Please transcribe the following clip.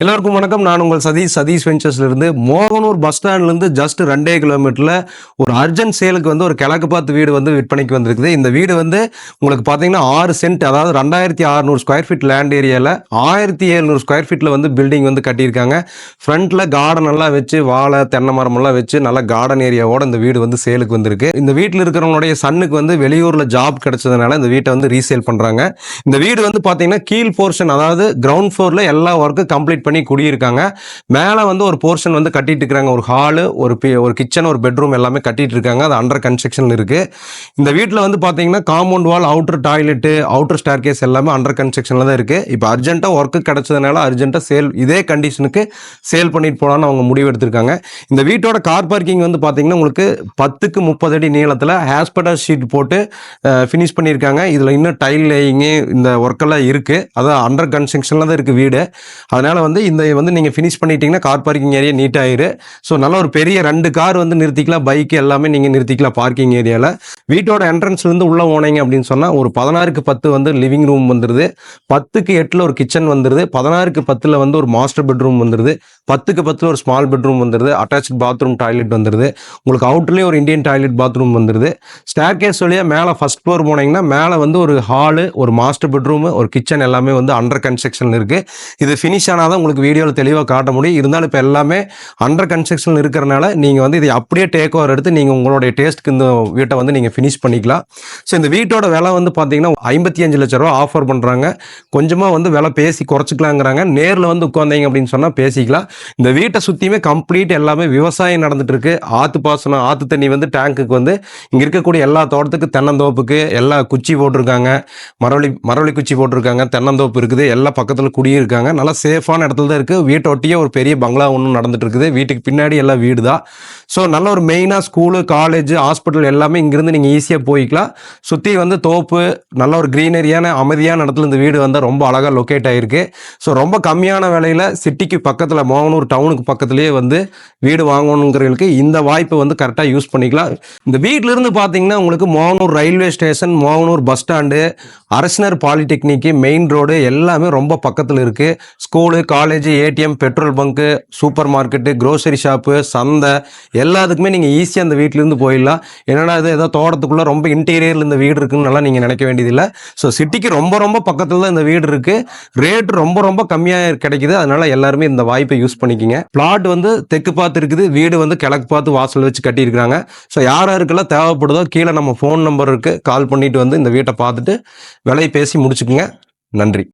எல்லாருக்கும் வணக்கம். நான் உங்கள் சதீஷ் வெஞ்சர்ஸ்லேருந்து மோகனூர் பஸ் ஸ்டாண்ட்லேருந்து ஜஸ்ட் 2 கிலோமீட்டரில் ஒரு அர்ஜென்ட் சேலுக்கு ஒரு கிழக்கு பார்த்து வீடு விற்பனைக்கு வந்திருக்குது. இந்த வீடு உங்களுக்கு பார்த்தீங்கன்னா 6 சென்ட், அதாவது 2600 ஸ்கொயர் ஃபீட் லேண்ட் ஏரியாவில் 1700 ஸ்கொயர் ஃபீட்டில் பில்டிங் கட்டியிருக்காங்க. ஃப்ரண்ட்டில் கார்டன் எல்லாம் வச்சு வாழை தென்னை மரமெல்லாம் வச்சு நல்ல கார்டன் ஏரியாவோட இந்த வீடு சேலுக்கு வந்திருக்கு. இந்த வீட்டில் இருக்கிறவங்களுடைய சன்னுக்கு வெளியூரில் ஜாப் கிடைச்சதுனால இந்த வீட்டை ரீசேல் பண்ணுறாங்க. இந்த வீடு பார்த்தீங்கன்னா கீழ் போர்ஷன், அதாவது கிரவுண்ட் ஃப்ளோரில் எல்லா ஒர்க்கும் கம்ப்ளீட் பண்ணி குடியிருக்காங்க. மேலே ஒரு போர்ஷன் கட்டிட்டு இருக்காங்க. ஒரு ஹாலு, ஒரு கிச்சன், ஒரு பெட்ரூம் எல்லாமே கட்டிட்டு இருக்காங்க. அது அண்டர் கன்ஸ்ட்ரக்ஷன் இருக்கு. இந்த வீட்டில் பார்த்தீங்கன்னா compound wall, outer toilet, outer staircase எல்லாமே அண்டர் கன்ஸ்ட்ரக்ஷன்ல தான் இருக்கு. இப்போ அர்ஜென்ட்டாக ஒர்க்கு கிடைச்சதுனால அர்ஜென்ட்டாக சேல், இதே கண்டிஷனுக்கு சேல் பண்ணிட்டு போகலான்னு அவங்க முடிவு எடுத்திருக்காங்க. இந்த வீட்டோட கார் பார்க்கிங் பார்த்தீங்கன்னா உங்களுக்கு 10க்கு 30 அடி நீளத்தில் ஹாஸ்பட்டர் ஷீட் போட்டு ஃபினிஷ் பண்ணியிருக்காங்க. இதில் இன்னும் டைல் லேயிங்கு இந்த ஒர்க்கெல்லாம் இருக்கு. அதான் அண்டர் கன்ஸ்ட்ரக்ஷன்ல தான் இருக்கு வீடு. அதனால இந்த நீங்கள் ஃபினிஷ் பண்ணிட்டீங்கன்னா கார் பார்க்கிங் ஏரியா நீட்டாயிரு. ஸோ நல்ல ஒரு பெரிய 2 கார் நிறுத்திக்கலாம், பைக் எல்லாமே நீங்கள் நிறுத்திக்கலாம் பார்க்கிங் ஏரியாவில். வீட்டோட என்ட்ரன்ஸ்லேருந்து உள்ள போனீங்க அப்படின்னு சொன்னால் ஒரு 16க்கு 10 லிவிங் ரூம் வந்துடுது, 10க்கு 8 ஒரு கிச்சன் வந்துடுது, 16க்கு 10 ஒரு மாஸ்டர் பெட்ரூம் வந்துடுது, 10க்கு 10 ஒரு ஸ்மால் பெட்ரூம் வந்துடுது, அட்டாச் பாத்ரூம் டாய்லெட் வந்துடுது. உங்களுக்கு அவுட்லேயும் ஒரு இந்தியன் டாய்லெட் பாத்ரூம் வந்துடுது. ஸ்டேர் கேஸ் வழியாக மேலே ஃபர்ஸ்ட் ஃப்ளோர் போனீங்கன்னா மேலே ஒரு ஹாலு, ஒரு மாஸ்டர் பெட்ரூம், ஒரு கிச்சன் எல்லாமே அண்டர் கன்ஸ்ட்ரக்ஷன் இருக்குது. இது ஃபினிஷ் ஆனால் தான் உங்களுக்கு வீடியோவில் தெளிவாக காட்ட முடியும். இருந்தாலும் இப்போ எல்லாமே அண்டர் கன்ஸ்ட்ரக்ஷன் இருக்கிறனால நீங்கள் இதை அப்படியே டேக் ஓவர் எடுத்து நீங்கள் உங்களுடைய டேஸ்ட்டுக்கு இந்த வீட்டை நீங்கள் ஃபினிஷ் பண்ணிக்கலாம். ஸோ இந்த வீட்டோட விலை பார்த்தீங்கன்னா 55 லட்ச ரூபா ஆஃபர் பண்ணுறாங்க. கொஞ்சமாக விலை பேசி குறைச்சிக்கலாங்கிறாங்க. நேரில் உட்காந்தீங்க அப்படின்னு சொன்னால் பேசிக்கலாம். இந்த வீட்டை சுற்றியுமே கம்ப்ளீட் எல்லாமே விவசாயம் நடந்துட்டு இருக்கு. ஆற்று பாசனம், ஆற்று தண்ணி டேங்குக்கு இங்கே இருக்கக்கூடிய எல்லா தோட்டத்துக்கு, தென்னந்தோப்புக்கு எல்லா குச்சி போட்டிருக்காங்க, மரவள்ளி குச்சி போட்டிருக்காங்க, தென்னந்தோப்பு இருக்குது, எல்லா பக்கத்தில் குடியிருக்காங்க. நல்லா சேஃபான இடத்துல தான் இருக்குது. வீட்டை ஒட்டியே ஒரு பெரிய பங்களா ஒன்றும் நடந்துட்டு இருக்குது. வீட்டுக்கு பின்னாடி எல்லாம் வீடு தான். ஸோ நல்ல ஒரு மெயினாக ஸ்கூலு, காலேஜ், ஹாஸ்பிட்டல் எல்லாமே இங்கிருந்து நீங்கள் ஈஸியாக போய்க்கலாம். சுற்றி தோப்பு, நல்ல ஒரு க்ரீனரியான அமைதியான இடத்துல இந்த வீடு ரொம்ப அழகாக லொக்கேட் ஆகிருக்கு. ஸோ ரொம்ப கம்மியான விலையில் சிட்டிக்கு பக்கத்தில், மோகனூர் டவுனுக்கு பக்கத்துலேயே வீடு வாங்கணுங்கிறவங்களுக்கு இந்த வாய்ப்பை கரெக்டாக யூஸ் பண்ணிக்கலாம். இந்த வீட்டிலிருந்து பார்த்தீங்கன்னா உங்களுக்கு Mohanur railway station, Mohanur bus stand, அரசினர் பாலிடெக்னிக்கு, மெயின் ரோடு எல்லாமே ரொம்ப பக்கத்தில் இருக்குது. School, college, ATM, petrol bunk, super market, grocery shop, சந்தை எல்லாத்துக்குமே நீங்கள் ஈஸியாக அந்த வீட்டிலேருந்து போயிடலாம். என்னடா இது ஏதோ தோட்டத்துக்குள்ளே ரொம்ப இன்டீரியரில் இந்த வீடு இருக்குன்னு நீங்கள் நினைக்க வேண்டியதில்லை. ஸோ சிட்டிக்கு ரொம்ப ரொம்ப பக்கத்தில் தான் இந்த வீடு இருக்குது. ரேட் ரொம்ப ரொம்ப கம்மியாக கிடைக்குது. அதனால எல்லாருமே இந்த வாய்ப்பை யூஸ் பண்ணிக்கிங்க. பிளாட் தெற்கு பார்த்து இருக்குது, வீடு கிழக்கு பார்த்து வாசல் வச்சு கட்டியிருக்கிறாங்க. ஸோ யாருக்கெல்லாம் தேவைப்படுதோ கீழே நம்ம ஃபோன் நம்பர் இருக்குது, கால் பண்ணிட்டு இந்த வீட்டை பார்த்துட்டு விலை பேசி முடிச்சுக்குங்க. நன்றி.